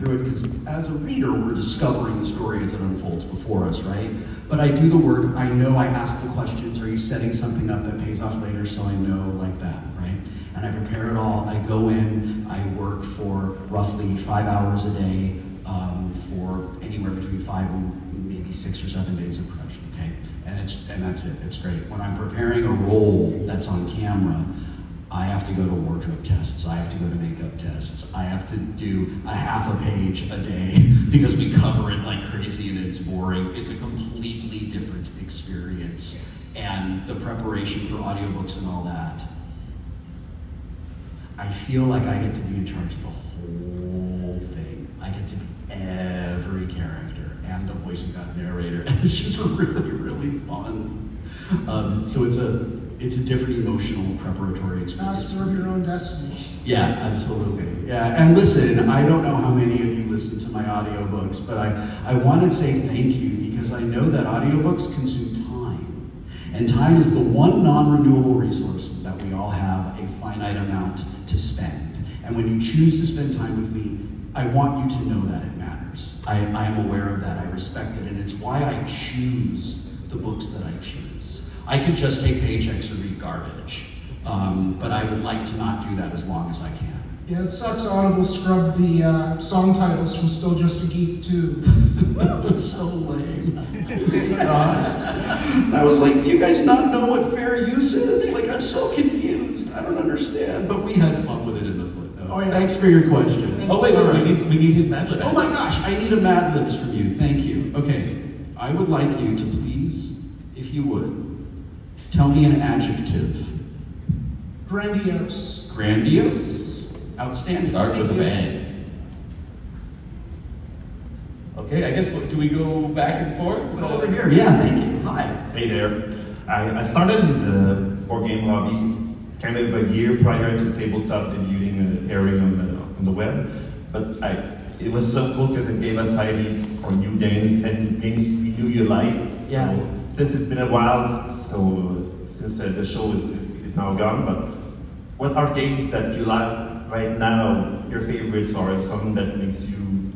through it, because as a reader, we're discovering the story as it unfolds before us, right? But I do the work, I know I ask the questions, are you setting something up that pays off later, so I know, like that, right? And I prepare it all, I go in, I work for roughly 5 hours a day, for anywhere between 5 and maybe 6 or 7 days of production, okay? And that's it, it's great. When I'm preparing a role that's on camera, I have to go to wardrobe tests, I have to go to makeup tests, I have to do a half a page a day because we cover it like crazy and it's boring. It's a completely different experience. And the preparation for audiobooks and all that, I feel like I get to be in charge of the whole thing. I get to be every character and the voice of that narrator, and it's just really, really fun. So it's a different emotional preparatory experience. Master of your own destiny. Yeah, absolutely. Yeah, and listen, I don't know how many of you listen to my audiobooks, but I want to say thank you, because I know that audiobooks consume time. And time is the one non-renewable resource that we all have a finite amount to spend. And when you choose to spend time with me, I want you to know that it matters. I am aware of that, I respect it, and it's why I choose the books that I choose. I could just take paychecks or read garbage, but I would like to not do that as long as I can. Yeah, it sucks Audible scrubbed the song titles from Still Just a Geek too. That was so lame. I was like, do you guys not know what fair use is? Like, I'm so confused. I don't understand. But we had fun with it in the footnotes. Oh, yeah. Thanks for your question. Oh wait, we need his Mad Lib. Oh my gosh, I need a Mad Libs from you. Thank you. Okay, I would like you to please, if you would, tell me an adjective. Grandiose. Grandiose. Outstanding. Start with a bang. Okay, I guess, do we go back and forth? Over here. Yeah, thank you. Hi. Hey there. I started in the board game hobby kind of a year prior to tabletop debuting and airing on the web, but it was so cool because it gave us ideas for new games and games we knew you liked. Yeah. So since it's been a while, since the show is now gone, but what are games that you like right now, your favorites, or something that makes you...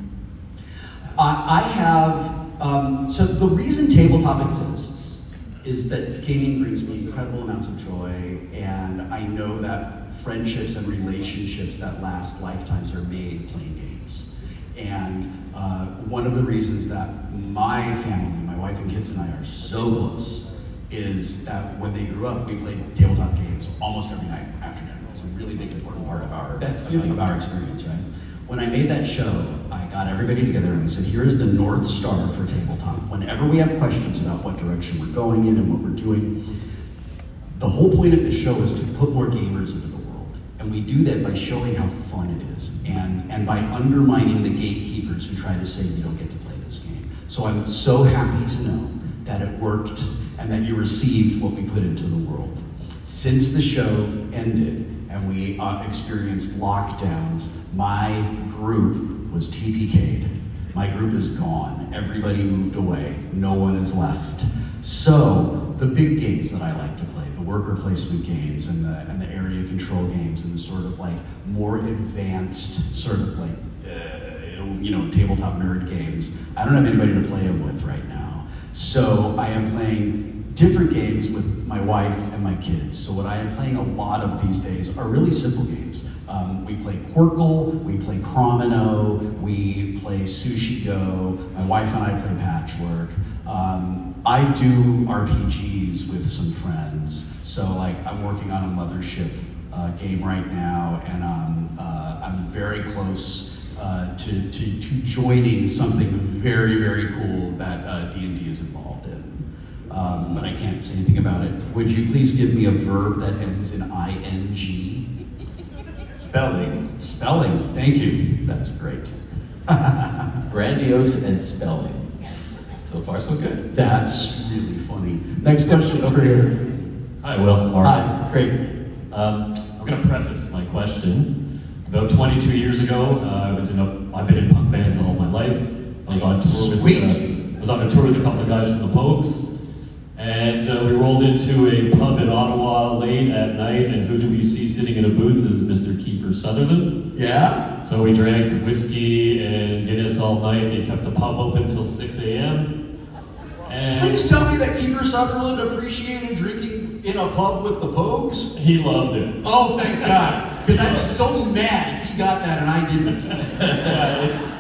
I have, so the reason tabletop exists is that gaming brings me incredible amounts of joy, and I know that friendships and relationships that last lifetimes are made playing games. And one of the reasons that my family, my wife and kids and I are so close is that when they grew up, we played tabletop games almost every night after dinner. It's a really big, important part of our experience, right? When I made that show, I got everybody together and I said, here is the North Star for tabletop. Whenever we have questions about what direction we're going in and what we're doing, the whole point of this show is to put more gamers into the world. And we do that by showing how fun it is and by undermining the gatekeepers who try to say you don't get to play this game. So I'm so happy to know that it worked and that you received what we put into the world. Since the show ended and we experienced lockdowns, my group was TPK'd. My group is gone. Everybody moved away. No one is left. So the big games that I like to play, the worker placement games and the area control games and the sort of like more advanced sort of like tabletop nerd games, I don't have anybody to play them with right now. So I am playing different games with my wife and my kids. So what I am playing a lot of these days are really simple games. We play Quirkle, we play Cromino, we play Sushi Go, my wife and I play Patchwork. I do RPGs with some friends. So like I'm working on a Mothership game right now, and I'm very close to joining something very, very cool that D&D is involved in. But I can't say anything about it. Would you please give me a verb that ends in ing? Spelling. Spelling, thank you. That's great. Grandiose and spelling. So far, so good. That's really funny. Next question over here. Hi, Will. Mark. Hi, great. I'm going to preface my question. About 22 years ago, I've been in punk bands all my life. I was on tour with a couple of guys from the Pogues, And we rolled into a pub in Ottawa late at night, and who do we see sitting in a booth is Mr. Kiefer Sutherland. Yeah? So we drank whiskey and Guinness all night. They kept the pub open till 6 a.m. And Please tell me that Kiefer Sutherland appreciated drinking in a pub with the Pogues? he loved it. Oh, thank God. Because I'd be so mad if he got that and I didn't.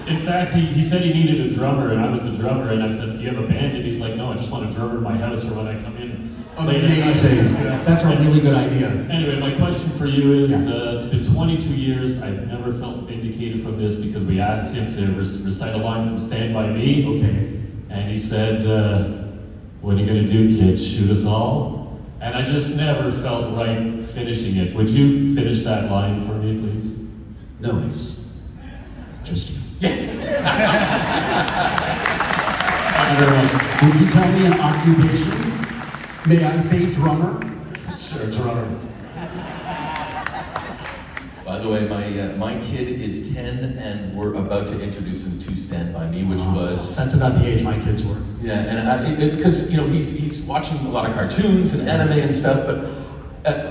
In fact, he said he needed a drummer, and I was the drummer, and I said, do you have a band? And he's like, no, I just want a drummer in my house for when I come in. late at night." Amazing. Yeah. That's a really good idea. Anyway, my question for you is, Yeah. it's been 22 years. I've never felt vindicated from this because we asked him to recite a line from Stand By Me. Okay. And he said, what are you going to do, kid? Shoot us all? And I just never felt right finishing it. Would you finish that line for me, please? No, Ace. Just you. Yes! Thank you very much. Would you tell me an occupation? May I say drummer? Sure, drummer. By the way, my kid is 10, and we're about to introduce him to Stand By Me, which was... That's about the age my kids were. Yeah, and because, he's watching a lot of cartoons and anime and stuff, but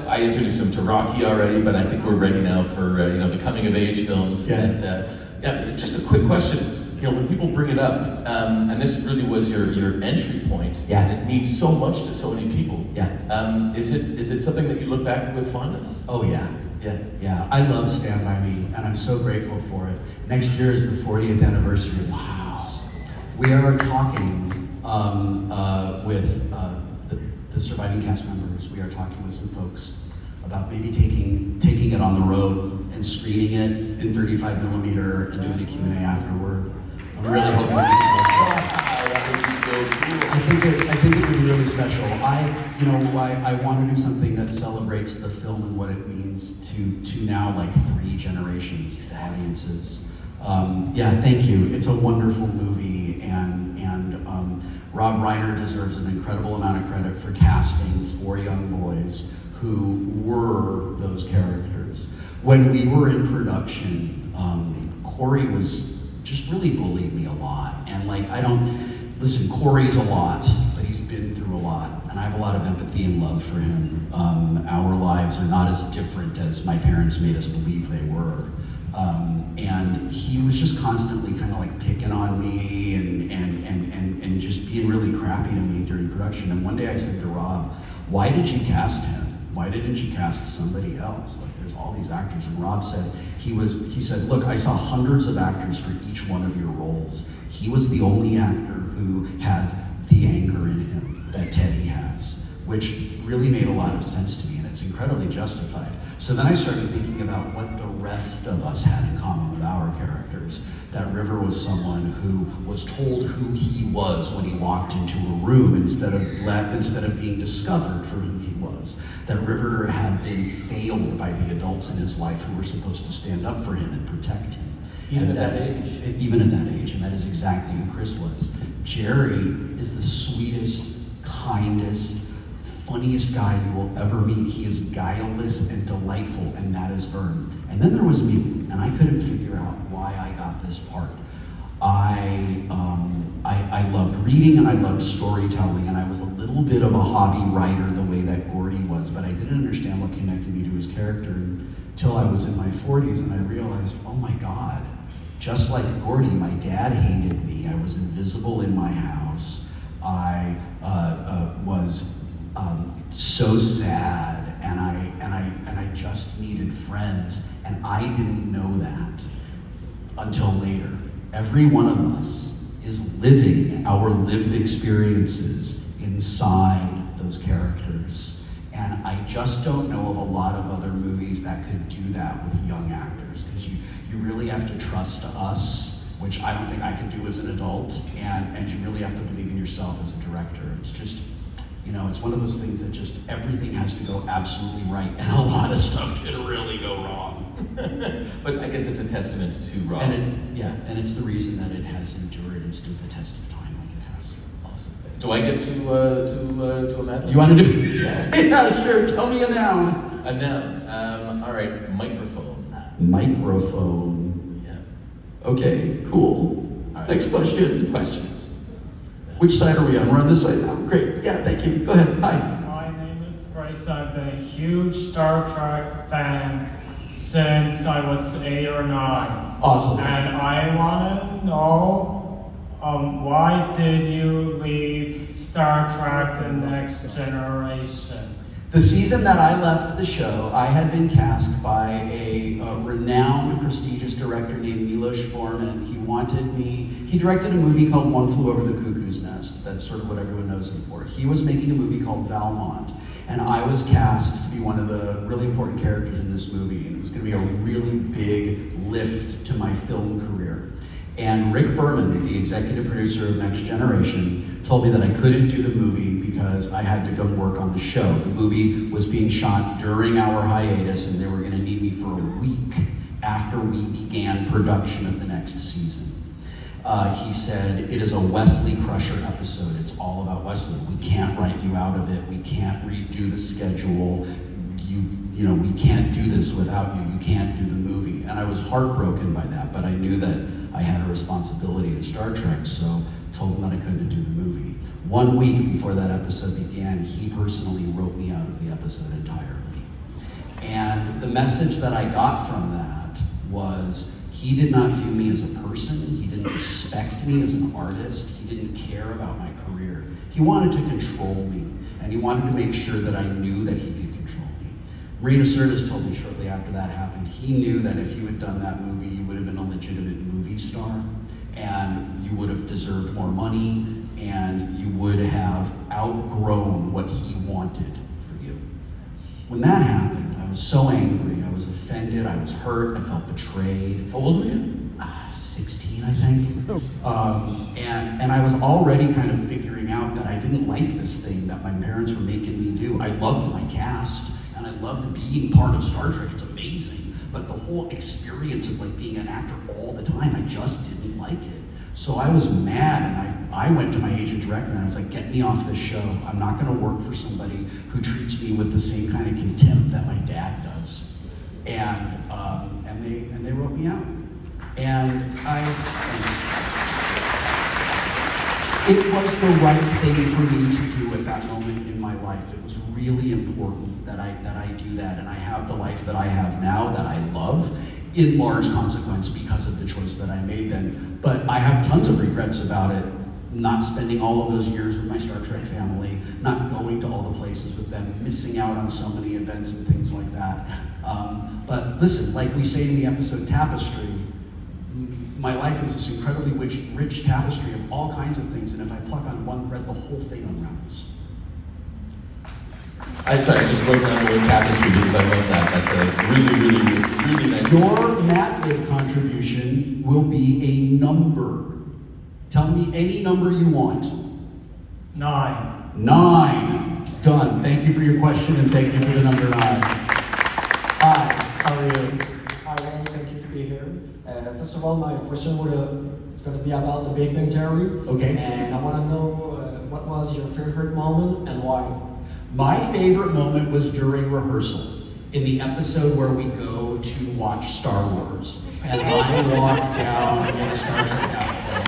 I introduced him to Rocky already, but I think we're ready now for, the coming of age films. Yeah. And just a quick question. When people bring it up, and this really was your entry point, Yeah. and it means so much to so many people. Yeah. Is it something that you look back with fondness? Oh, yeah. Yeah. Yeah, I love Stand By Me, and I'm so grateful for it. Next year is the 40th anniversary of the Beatles. We are talking with the surviving cast members. We are talking with some folks about maybe taking it on the road and screening it in 35 millimeter and doing a Q&A afterward. I'm really hoping we can go for it. That would be so cool. I think it would be really special. I want to do something that celebrates the film and what it means to now like 3 generations of audiences. Thank you. It's a wonderful movie, and Rob Reiner deserves an incredible amount of credit for casting 4 young boys who were those characters. When we were in production, Corey was just really bullied me a lot, and listen, Corey's a lot, but he's been through a lot, and I have a lot of empathy and love for him. Our lives are not as different as my parents made us believe they were. And he was just constantly kind of like picking on me and just being really crappy to me during production. And one day I said to Rob, why did you cast him? Why didn't you cast somebody else? Like, there's all these actors. And Rob said, he said, look, I saw hundreds of actors for each one of your roles. He was the only actor who had the anger in him that Teddy has, which really made a lot of sense to me, and it's incredibly justified. So then I started thinking about what the rest of us had in common with our characters. That River was someone who was told who he was when he walked into a room instead of being discovered for who he was. That River had been failed by the adults in his life who were supposed to stand up for him and protect him. Even at that age? Even at that age, and that is exactly who Chris was. Jerry is the sweetest, kindest, funniest guy you will ever meet. He is guileless and delightful, and that is Vern. And then there was me, and I couldn't figure out why I got this part. I loved reading and I loved storytelling, and I was a little bit of a hobby writer the way that Gordy was, but I didn't understand what connected me to his character until I was in my 40s, and I realized, oh my God, just like Gordy, my dad hated me. I was invisible in my house. I was so sad, and I just needed friends, and I didn't know that until later. Every one of us is living our lived experiences inside those characters, and I just don't know of a lot of other movies that could do that with young actors, because you really have to trust us, which I don't think I can do as an adult, and you really have to believe in yourself as a director. It's just, it's one of those things that just everything has to go absolutely right, and a lot of stuff can really go wrong. But I guess it's a testament to Rob. And it's the reason that it has endured and stood the test of time like it has. Awesome. Do I get to a Mad Lib? You want to do? Yeah. Yeah, sure. Tell me a noun. A noun. All right. Microphone. Microphone. Yeah. Okay, cool. All right. Next question. Questions. Which side are we on? We're on this side now. Great. Yeah, thank you. Go ahead. Hi. My name is Grace. I've been a huge Star Trek fan since I was 8 or 9. Awesome. And I want to know, why did you leave Star Trek The Next Generation? The season that I left the show, I had been cast by a renowned, prestigious director named Milos Forman. He directed a movie called One Flew Over the Cuckoo's Nest. That's sort of what everyone knows him for. He was making a movie called Valmont, and I was cast to be one of the really important characters in this movie, and it was gonna be a really big lift to my film career. And Rick Berman, the executive producer of Next Generation, told me that I couldn't do the movie because I had to go work on the show. The movie was being shot during our hiatus, and they were gonna need me for a week after we began production of the next season. He said, it is a Wesley Crusher episode. It's all about Wesley. We can't write you out of it. We can't redo the schedule. You know, we can't do this without you. You can't do the movie. And I was heartbroken by that, but I knew that I had a responsibility to Star Trek, so told him that I couldn't do the movie. 1 week before that episode began, he personally wrote me out of the episode entirely. And the message that I got from that was, he did not view me as a person. He didn't respect me as an artist. He didn't care about my career. He wanted to control me, and he wanted to make sure that I knew that he could control me. Marina Sirtis told me shortly after that happened, he knew that if you had done that movie, you would have been a legitimate movie star, and you would have deserved more money, and you would have outgrown what he wanted for you. When that happened, I was so angry, I was offended, I was hurt, I felt betrayed. How old were you? 16, I think. And I was already kind of figuring out that I didn't like this thing that my parents were making me do. I loved my cast, and I loved being part of Star Trek, it's amazing. But the whole experience of like being an actor all the time, I just didn't like it. So I was mad, and I went to my agent directly, and I was like, get me off this show. I'm not gonna work for somebody who treats me with the same kind of contempt that my dad does. And they wrote me out. And it was the right thing for me to do at that moment in my life. It was really important that I do that, and I have the life that I have now that I love, in large consequence because of the choice that I made then. But I have tons of regrets about it, not spending all of those years with my Star Trek family, not going to all the places with them, missing out on so many events and things like that. But listen, like we say in the episode Tapestry, my life is this incredibly rich tapestry of all kinds of things, and if I pluck on one thread, the whole thing unravels. I just wrote down the word tapestry because I love that. That's a really nice. Your Matlib contribution will be a number. Tell me any number you want. 9. 9. Done. Thank you for your question, and thank you for the number 9. Hi, how are you? Hi, Wayne. Thank you to be here. First of all, my question is going to be about the Big Bang Theory. Okay. And I want to know what was your favorite moment and why? My favorite moment was during rehearsal, in the episode where we go to watch Star Wars, and I walk down in a Star Trek outfit.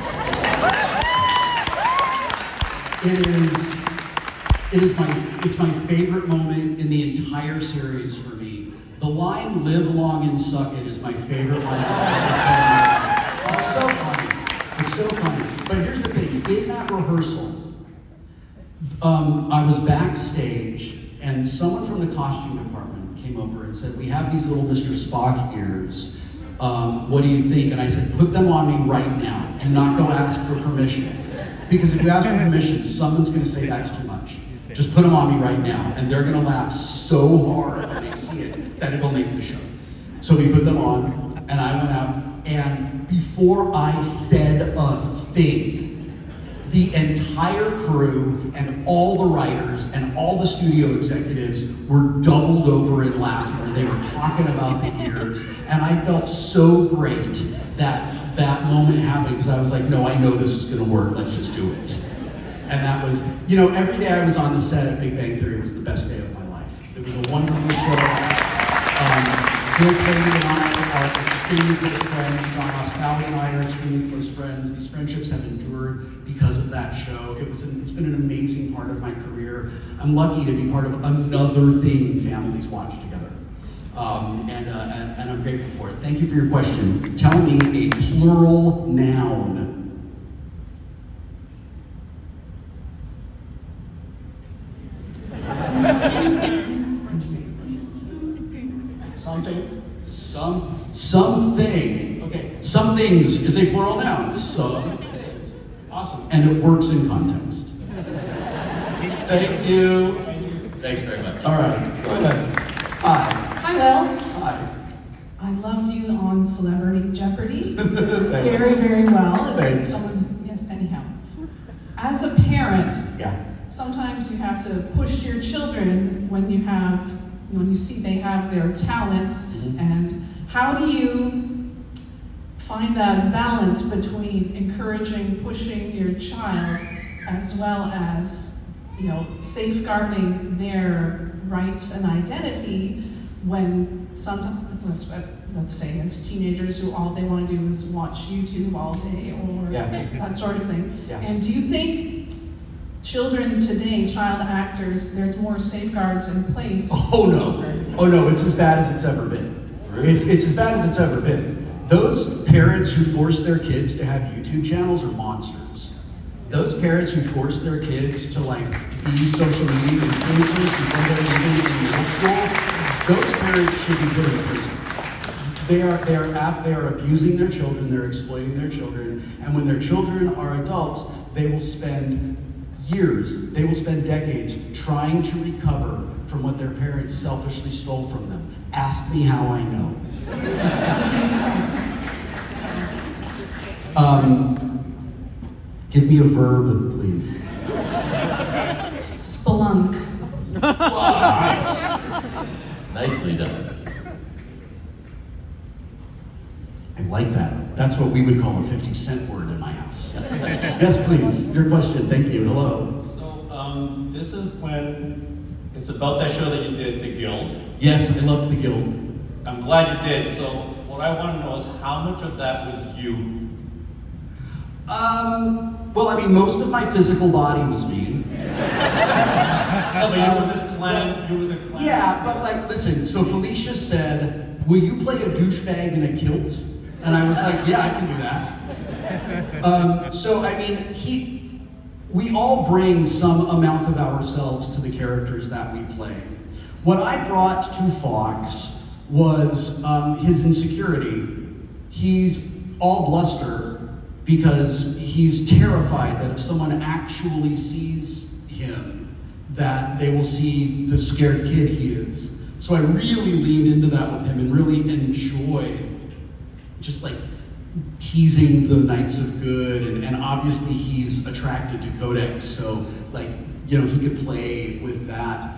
It's my favorite moment in the entire series for me. The line "Live long and suck it" is my favorite line I've ever said in my life. It's so funny. It's so funny. But here's the thing, in that rehearsal, I was backstage, and someone from the costume department came over and said, we have these little Mr. Spock ears. What do you think? And I said, put them on me right now. Do not go ask for permission. Because if you ask for permission, someone's gonna say that's too much. Just put them on me right now. And they're gonna laugh so hard when they see it that it will make the show. So we put them on, and I went out, and before I said a thing, the entire crew and all the writers and all the studio executives were doubled over in laughter. They were talking about the ears, and I felt so great that that moment happened, because I was like, no, I know this is gonna work, let's just do it. And that was, every day I was on the set of Big Bang Theory was the best day of my life. It was a wonderful show. Bill Craig and I are extremely close friends. John Osvaldi and I are extremely close friends. These friendships have endured because of that show. It's been an amazing part of my career. I'm lucky to be part of another thing families watch together. And I'm grateful for it. Thank you for your question. Tell me a plural noun. Something. Something. Okay. Some things is a plural noun. Some things. Awesome. And it works in context. Thank you. Thanks very much. All right. Go ahead. Hi. Hi, Will. Hi. I loved you on Celebrity Jeopardy. Very, very well. Thanks. Yes, anyhow. As a parent, Yeah. sometimes you have to push your children when you see they have their talents, and how do you find that balance between encouraging, pushing your child, as well as safeguarding their rights and identity when sometimes, let's say as teenagers who all they want to do is watch YouTube all day or that sort of thing. Yeah. And do you think children today, child actors, there's more safeguards in place? Oh no, it's as bad as it's ever been. Really? It's as bad as it's ever been. Those parents who force their kids to have YouTube channels are monsters. Those parents who force their kids to be social media influencers before they're even in middle school, those parents should be put in prison. They are abusing their children, they're exploiting their children, and when their children are adults, they will spend years, they will spend decades trying to recover from what their parents selfishly stole from them. Ask me how I know. Give me a verb, please. Spelunk. Nice. Nicely done. I like that. That's what we would call a 50-cent word in my house. Yes, please. Your question. Thank you. Hello. So, this is when it's about that show that you did, The Guild. Yes, I loved The Guild. I'm glad you did. So, what I want to know is how much of that was you? Well, I mean, most of my physical body was me. No, but you were this clan. You were the clan. Yeah, but listen. So Felicia said, "Will you play a douchebag in a kilt?" And I was like, "Yeah, I can do that." So I mean, we all bring some amount of ourselves to the characters that we play. What I brought to Fox was his insecurity. He's all bluster because he's terrified that if someone actually sees him, that they will see the scared kid he is. So I really leaned into that with him and really enjoyed just teasing the Knights of Good, and obviously he's attracted to Codex, so he could play with that.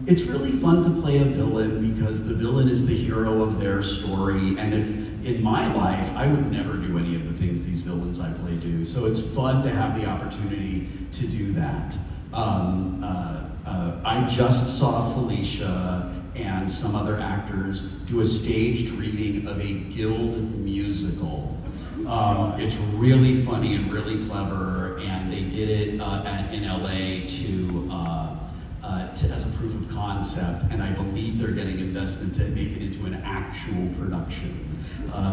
It's really fun to play a villain because the villain is the hero of their story, and if in my life, I would never do any of the things these villains I play do, so it's fun to have the opportunity to do that. I just saw Felicia and some other actors do a staged reading of a Guild musical. It's really funny and really clever, and they did it in LA as a proof of concept, and I believe they're getting investment to make it into an actual production.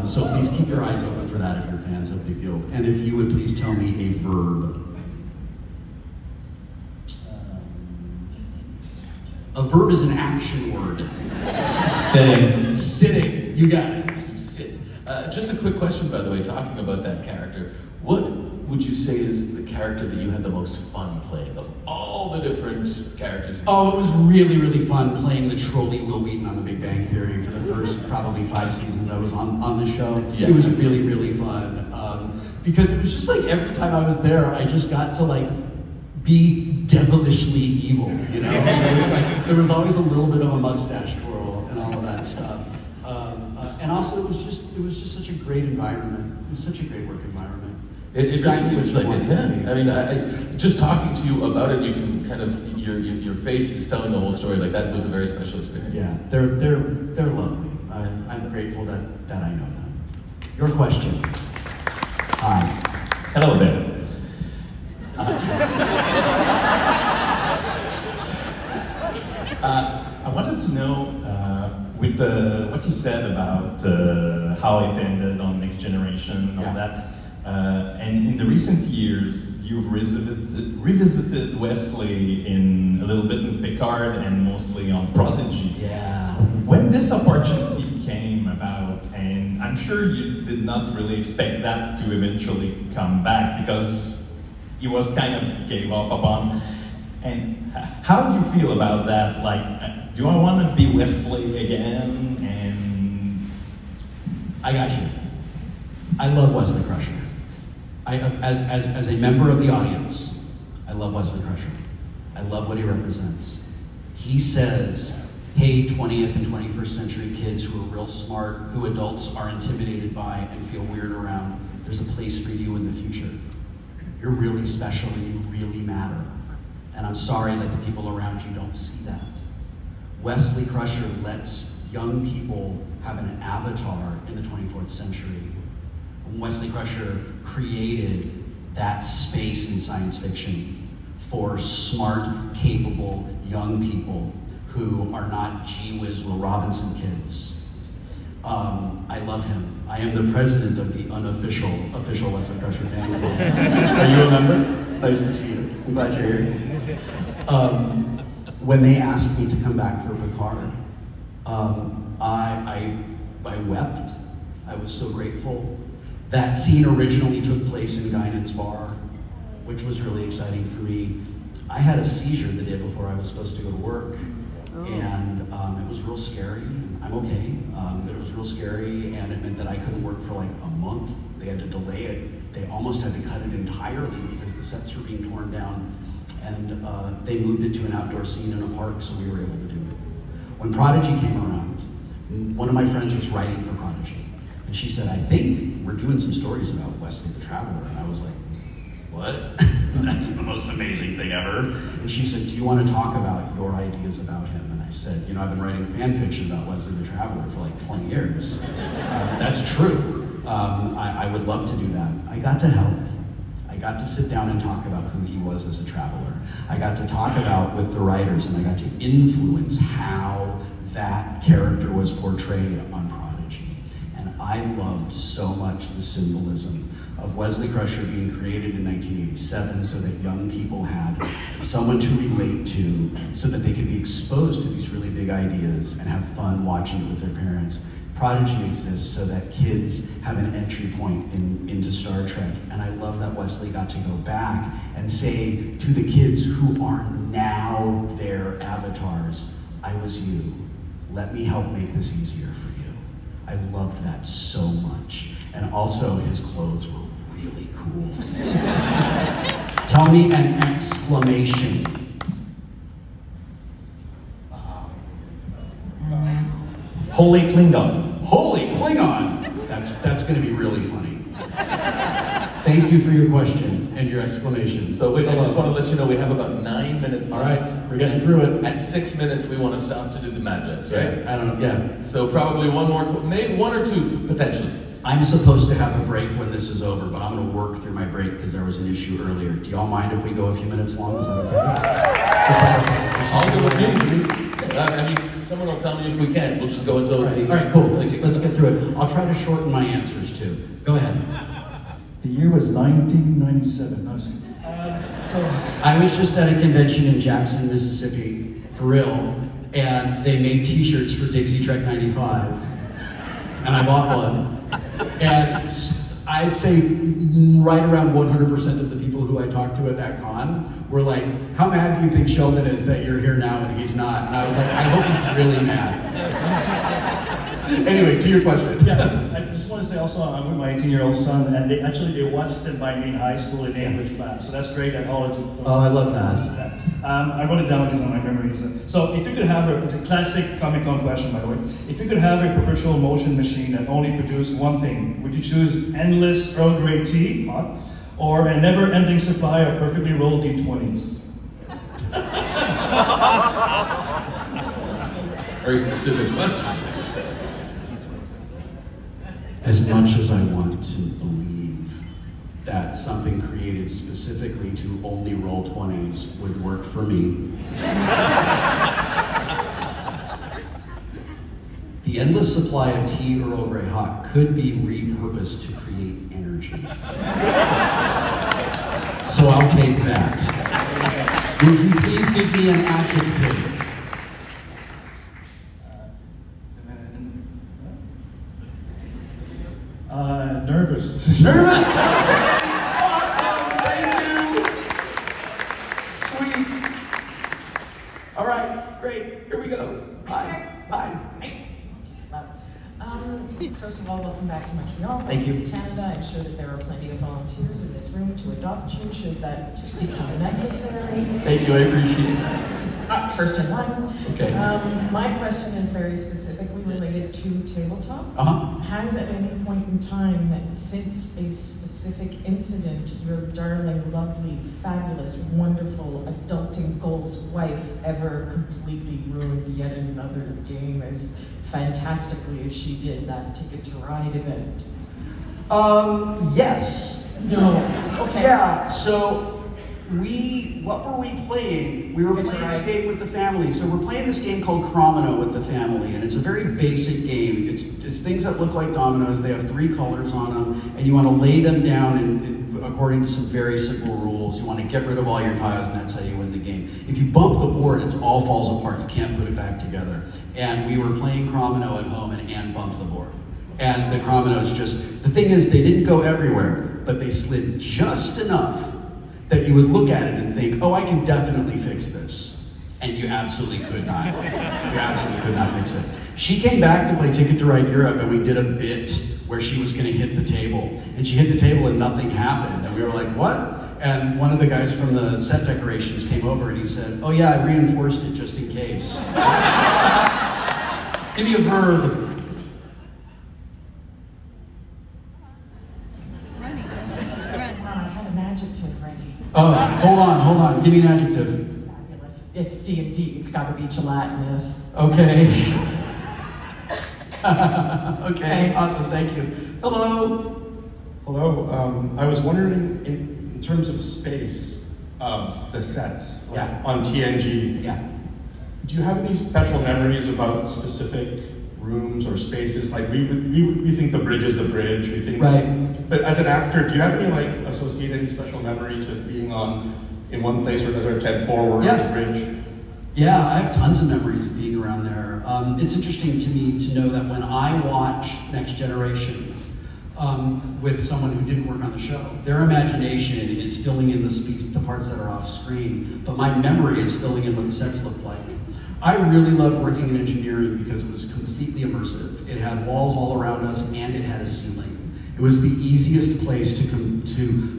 So please keep your eyes open for that if you're fans of the Guild. And if you would please tell me a verb. A verb is an action word. Sitting. Sitting. You got it. To sit. Just a quick question, by the way, talking about that character. What would you say is the character that you had the most fun playing of all the different characters? Oh, it was really, really fun playing the trolley Will Wheaton on The Big Bang Theory for the first probably 5 seasons I was on the show. Yeah. It was really, really fun. Because it was just every time I was there, I just got to be devilishly evil, There was always a little bit of a mustache twirl and all of that stuff. And also it was just such a great environment. It was such a great work environment. It really Exactly seems what like you it. wanted to Yeah. be. I mean, I just talking to you about it, you can kind of your face is telling the whole story. That was a very special experience. Yeah, they're lovely. I'm grateful that I know them. Your question. Hi. Hello there. I wanted to know, with what you said about how it ended on Next Generation and all that, and in the recent years, you've revisited Wesley in a little bit in Picard and mostly on Prodigy. Yeah. When this opportunity came about, and I'm sure you did not really expect that to eventually come back because he was kind of gave up upon. And how do you feel about that? Like, do I want to be Wesley again? And I got you. I love Wesley Crusher. As a member of the audience, I love Wesley Crusher. I love what he represents. He says, hey, 20th and 21st century kids who are real smart, who adults are intimidated by and feel weird around, there's a place for you in the future. You're really special and you really matter. And I'm sorry that the people around you don't see that. Wesley Crusher lets young people have an avatar in the 24th century. And Wesley Crusher created that space in science fiction for smart, capable young people who are not gee whiz Will Robinson kids. I love him. I am the president of the unofficial official Wesley Crusher fan club. Are you a member? Nice to see you. I'm glad you're here. When they asked me to come back for Picard, I wept. I was so grateful. That scene originally took place in Guinan's bar, which was really exciting for me. I had a seizure the day before I was supposed to go to work, and it was real scary. I'm okay, but it was real scary, and it meant that I couldn't work for like a month. They had to delay it. They almost had to cut it entirely because the sets were being torn down, and they moved it to an outdoor scene in a park, so we were able to do it. When Prodigy came around, one of my friends was writing for Prodigy, and she said, I think we're doing some stories about Wesley the Traveler, and I was like, what? That's the most amazing thing ever. And she said, do you want to talk about your ideas about him? And I said, you know, I've been writing fan fiction about Wesley the Traveler for like 20 years. That's true. I would love to do that. I got to help. I got to sit down and talk about who he was as a traveler. I got to talk about with the writers, and I got to influence how that character was portrayed on Prodigy. And I loved so much the symbolism of Wesley Crusher being created in 1987 so that young people had someone to relate to, so that they could be exposed to these really big ideas and have fun watching it with their parents. Prodigy exists so that kids have an entry point into Star Trek. And I love that Wesley got to go back and say to the kids who are now their avatars, I was you. Let me help make this easier for you. I loved that so much. And also his clothes were really cool. Tell me an exclamation. Holy Klingon. Holy Klingon! That's going to be really funny. Thank you for your question and your exclamation. So I just want to let you know we have about 9 minutes All left. right, we're getting through it. At 6 minutes, we want to stop to do the Mad Libs, right? I don't know, yeah. So probably one more, maybe one or two, potentially. I'm supposed to have a break when this is over, but I'm going to work through my break because there was an issue earlier. Do y'all mind if we go a few minutes long? Is that okay? Is that okay? I'll do it. I mean, someone will tell me if we can. We'll just go until... All right, cool. Let's get through it. I'll try to shorten my answers too. Go ahead. The year was 1997. I was just at a convention in Jackson, Mississippi, for real, and they made t-shirts for Dixie Trek 95, and I bought one. And I'd say right around 100% of the people who I talked to at that con were like, how mad do you think Sheldon is that you're here now and he's not? And I was like, I hope he's really mad. Anyway, to your question. Yeah, I just want to say also, I'm with my 18-year-old son, and they watched it by me in high school in English class, so that's great. Oh, I love that. I wrote it down because of my memories. So if you could have it's a classic Comic-Con question, by the way. If you could have a perpetual motion machine that only produced one thing, would you choose endless Earl Grey tea, hot, or a never-ending supply of perfectly rolled D20s? Very specific question. as much as I want to believe that something created specifically to only roll 20s would work for me, the endless supply of tea Earl Grey hot could be repurposed to create energy. So I'll take that. Would you please give me an adjective? Nervous. Nervous? Okay! Awesome! Thank you! Sweet. All right, great. Here we go. Bye. Bye. First of all, welcome back to Montreal. Thank you. Canada. I'm sure that there are plenty of volunteers in this room to adopt you should that become necessary. Thank you, I appreciate that. First in line. Okay. My question is very specifically related to tabletop. Uh-huh. Has at any point in time, since a specific incident, your darling, lovely, fabulous, wonderful, adulting goals wife ever completely ruined yet another game as fantastically as she did that Ticket to Ride event? Yes. No. Okay. Yeah, so what were we playing? We were playing a game with the family. So we're playing this game called Cromino with the family, and it's a very basic game. It's things that look like dominoes. They have 3 colors on them, and you want to lay them down and according to some very simple rules. You want to get rid of all your tiles, and that's how you win the game. If you bump the board, it all falls apart. You can't put it back together. And we were playing Cromino at home, and Anne bumped the board. And the Cromino's the thing is, they didn't go everywhere, but they slid just enough that you would look at it and think, oh, I can definitely fix this. And you absolutely could not. You absolutely could not fix it. She came back to play Ticket to Ride Europe, and we did a bit where she was gonna hit the table. And she hit the table and nothing happened. And we were like, what? And one of the guys from the set decorations came over and he said, oh yeah, I reinforced it just in case. Give me a verb. I had an adjective ready. Oh, hold on. Give me an adjective. Fabulous. It's D&D. It's got to be gelatinous. Okay. Okay, Thanks. awesome, thank you. Hello. Hello. I was wondering, in terms of space of the sets, like on TNG, do you have any special memories about specific rooms or spaces? Like we think the bridge is the bridge. We think, right. But as an actor, do you have any associate any special memories with being in one place or another, 10 forward the bridge? Yeah, I have tons of memories of being around there. It's interesting to me to know that when I watch Next Generation with someone who didn't work on the show, their imagination is filling in the parts that are off screen, but my memory is filling in what the sets look like. I really loved working in engineering because it was completely immersive. It had walls all around us and it had a ceiling. It was the easiest place to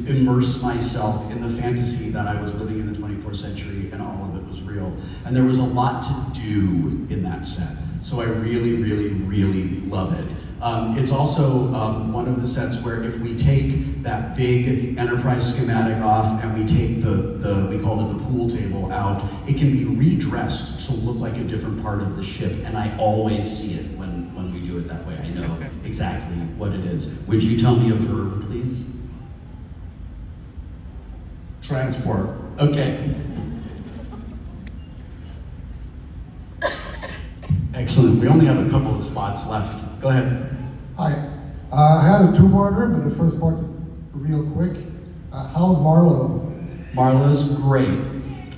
immerse myself in the fantasy that I was living in the 24th century, and all of it was real. And there was a lot to do in that set. So I really, really, really love it. It's also one of the sets where if we take that big enterprise schematic off and we take we called it the pool table out, it can be redressed to look like a different part of the ship, and I always see it when we do it that way. I know exactly what it is. Would you tell me a verb, please? Transport. Okay. Excellent. We only have a couple of spots left. Go ahead. Hi. I had a 2-parter, but the first part is real quick. How's Marlo? Marlo's great.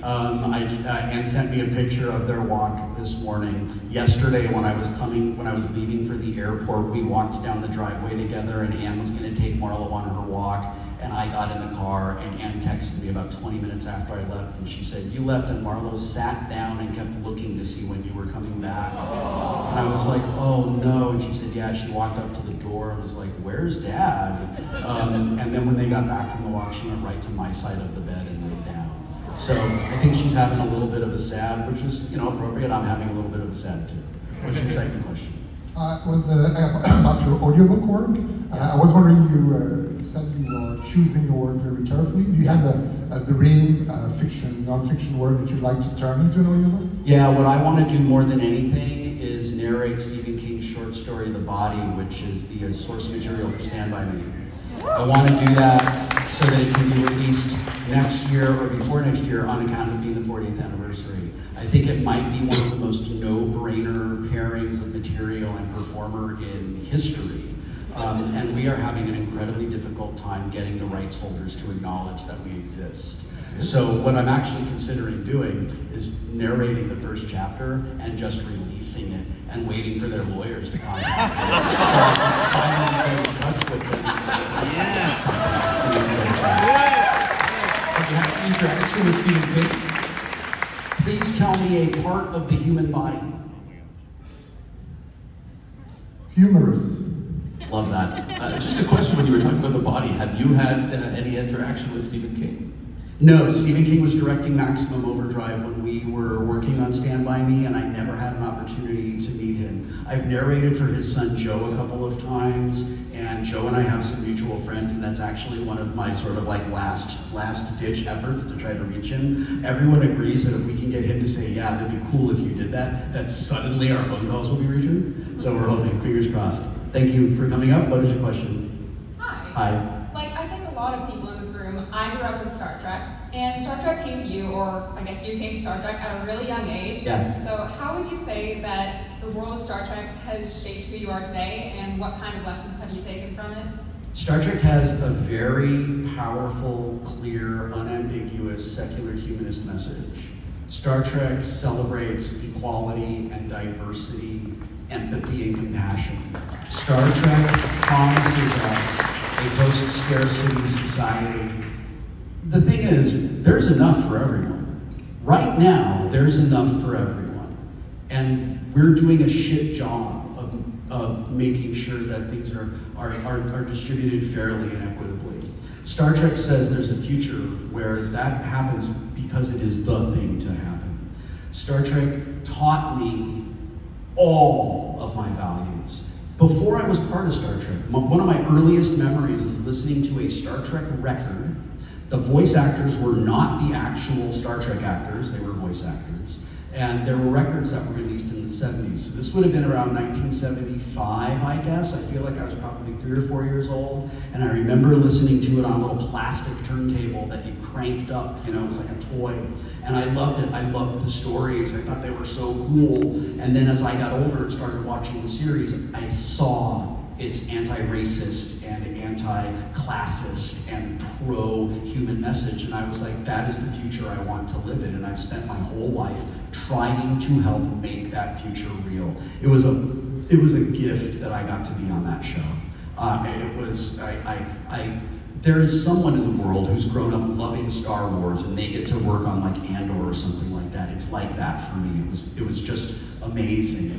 Anne sent me a picture of their walk this morning. Yesterday, when I was leaving for the airport, we walked down the driveway together, and Anne was going to take Marlo on her walk. And I got in the car, and Anne texted me about 20 minutes after I left, and she said, you left, and Marlo sat down and kept looking to see when you were coming back. And I was like, oh no. And she said, yeah, she walked up to the door and was like, where's Dad? And then when they got back from the walk, she went right to my side of the bed and laid down. So I think she's having a little bit of a sad, which is appropriate. I'm having a little bit of a sad too. What's your second question? Was about your audiobook work. I was wondering, you said you are choosing your work very carefully. Do you have a dream fiction, non-fiction work that you'd like to turn into an audiobook? Yeah, what I want to do more than anything is narrate Stephen King's short story, The Body, which is the source material for Stand By Me. I want to do that so that it can be released next year or before next year on account of being the 40th anniversary. I think it might be one of the most no-brainer pairings of material and performer in history. And we are having an incredibly difficult time getting the rights holders to acknowledge that we exist. So what I'm actually considering doing is narrating the first chapter and just releasing it and waiting for their lawyers to contact me. So I can finally get in touch with them. Have you had interaction with Stephen King? Please tell me a part of the human body. Humorous. Love that. Just a question, when you were talking about the body, have you had any interaction with Stephen King? No, Stephen King was directing Maximum Overdrive when we were working on Stand By Me, and I never had an opportunity to meet him. I've narrated for his son Joe a couple of times, and Joe and I have some mutual friends, and that's actually one of my sort of like last ditch efforts to try to reach him. Everyone agrees that if we can get him to say, yeah, that'd be cool if you did that, that suddenly our phone calls will be reaching. So we're hoping, fingers crossed. Thank you for coming up. What is your question? Hi. Like, I think a lot of people in this room, I grew up with Star Trek, and Star Trek came to you, or I guess you came to Star Trek at a really young age. Yeah. So how would you say that the world of Star Trek has shaped who you are today, and what kind of lessons have you taken from it? Star Trek has a very powerful, clear, unambiguous, secular humanist message. Star Trek celebrates equality and diversity, empathy and compassion. Star Trek promises us a post-scarcity society. The thing is, there's enough for everyone. Right now, there's enough for everyone. And we're doing a shit job of making sure that things are distributed fairly and equitably. Star Trek says there's a future where that happens because it is the thing to happen. Star Trek taught me all of my values. Before I was part of Star Trek, one of my earliest memories is listening to a Star Trek record. The voice actors were not the actual Star Trek actors, they were voice actors. And there were records that were released in the 70s. So this would have been around 1975, I guess. I feel like I was probably 3 or 4 years old. And I remember listening to it on a little plastic turntable that you cranked up, it was like a toy. And I loved it. I loved the stories. I thought they were so cool. And then as I got older and started watching the series, I saw its anti-racist and anti-classist and pro-human message. And I was like, that is the future I want to live in. And I've spent my whole life trying to help make that future real. It was a gift that I got to be on that show. There is someone in the world who's grown up loving Star Wars and they get to work on like Andor or something like that. It's like that for me. It was just amazing.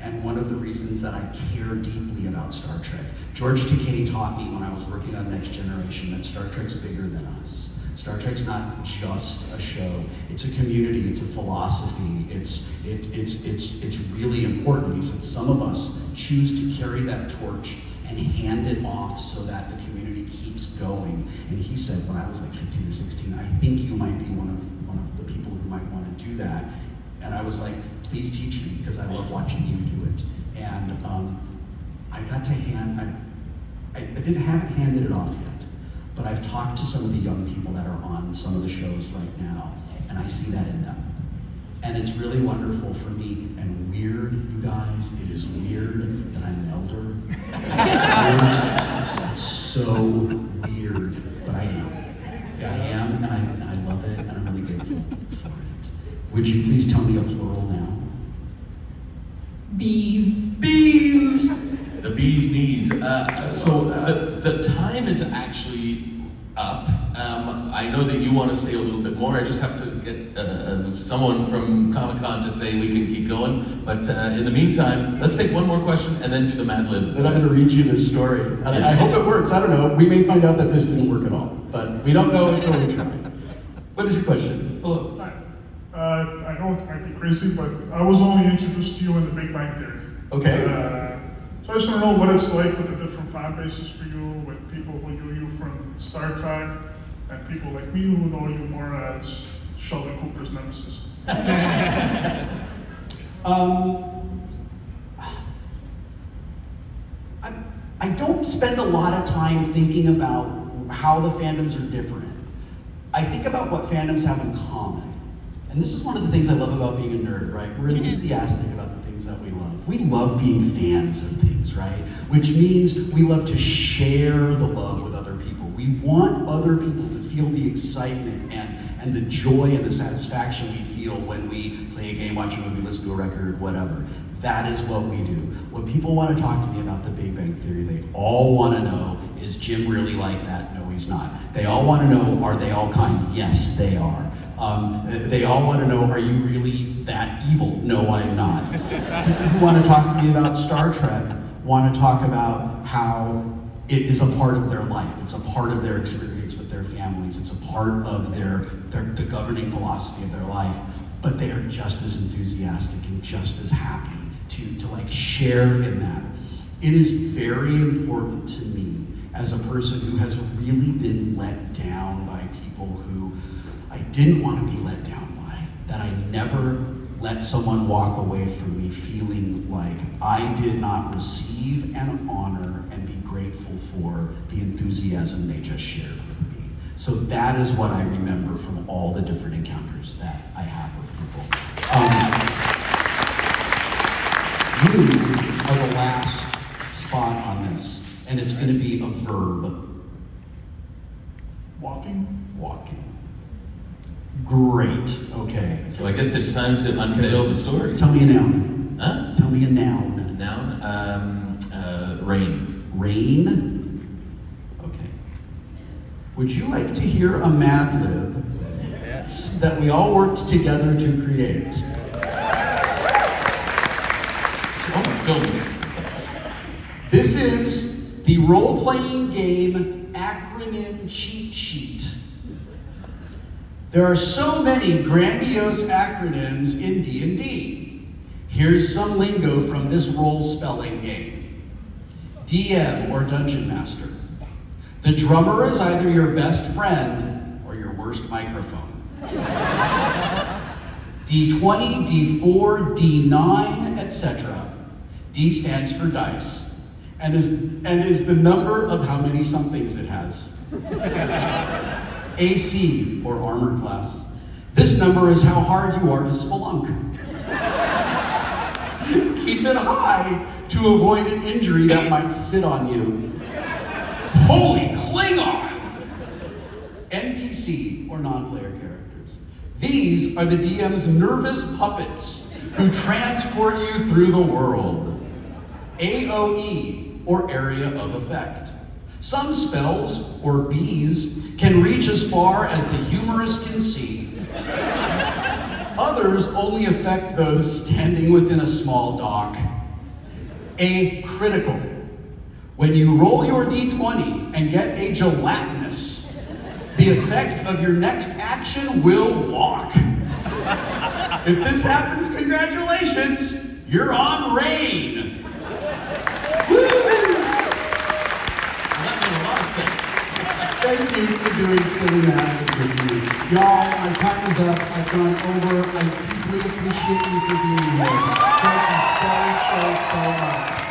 And one of the reasons that I care deeply about Star Trek, George Takei taught me when I was working on Next Generation that Star Trek's bigger than us. Star Trek's not just a show. It's a community, it's a philosophy, it's really important. He said some of us choose to carry that torch and hand it off so that the community keeps going. And he said when I was like 15 or 16, I think you might be one of the people who might want to do that. And I was like, please teach me, because I love watching you do it. And I got to I didn't have handed it off yet, but I've talked to some of the young people that are on some of the shows right now, and I see that in them. And it's really wonderful for me, and weird, you guys, it is weird that I'm an elder. It's so weird, but I am. I am, and I love it, and I'm really grateful for it. Would you please tell me a plural now? Bees. Bees! The bee's knees. The time is actually up. I know that you want to stay a little bit more. I just have to get someone from Comic-Con to say we can keep going. But in the meantime, let's take one more question and then do the Mad Lib. Then I'm going to read you this story. And I hope it works. I don't know. We may find out that this didn't work at all. But we don't know until we try. What is your question? Hello. Hi. I know it might be crazy, but I was only introduced to you in the Big Bang Theory. Okay. So I just want to know what it's like with the different fan bases for you, with people who knew you from Star Trek, and people like me who know you more as Sheldon Cooper's nemesis. I don't spend a lot of time thinking about how the fandoms are different. I think about what fandoms have in common. And this is one of the things I love about being a nerd, right? We're enthusiastic about the things that we love. We love being fans of things, right? Which means we love to share the love with other people. We want other people to feel the excitement and the joy and the satisfaction we feel when we play a game, watch a movie, listen to a record, whatever. That is what we do. When people want to talk to me about the Big Bang Theory, they all want to know, is Jim really like that? No, he's not. They all want to know, are they all kind? Yes, they are. They all want to know, are you really that evil? No, I'm not. People who want to talk to me about Star Trek want to talk about how it is a part of their life. It's a part of their experience with their families. It's a part of the governing philosophy of their life. But they are just as enthusiastic and just as happy to like share in that. It is very important to me as a person who has really been let down by people who I didn't want to be let down by, that I never let someone walk away from me feeling like I did not receive and honor and be grateful for the enthusiasm they just shared with me. So that is what I remember from all the different encounters that I have with people. You are the last spot on this, and it's going to be a verb. Walking? Walking. Great, okay. So I guess it's time to unveil the story. Tell me a noun. Huh? Tell me a noun. A noun? Rain. Rain? Okay. Would you like to hear a Mad Lib that we all worked together to create? I want to film this. This is the role-playing game acronym cheat sheet. There are so many grandiose acronyms in D&D. Here's some lingo from this role spelling game. DM or Dungeon Master. The drummer is either your best friend or your worst microphone. D20, D4, D9, etc. D stands for dice and is the number of how many somethings it has. AC, or armor class. This number is how hard you are to spelunk. Keep it high to avoid an injury that might sit on you. Holy Klingon! NPC, or non-player characters. These are the DM's nervous puppets who transport you through the world. AOE, or area of effect. Some spells, or Bs, can reach as far as the humorous can see. Others only affect those standing within a small dock. A critical. When you roll your D20 and get a gelatinous, the effect of your next action will walk. If this happens, congratulations, you're on Rain. Thank you for doing silly magic with me. Y'all, my time is up. I've gone over. I deeply appreciate you for being here. Thank you so much.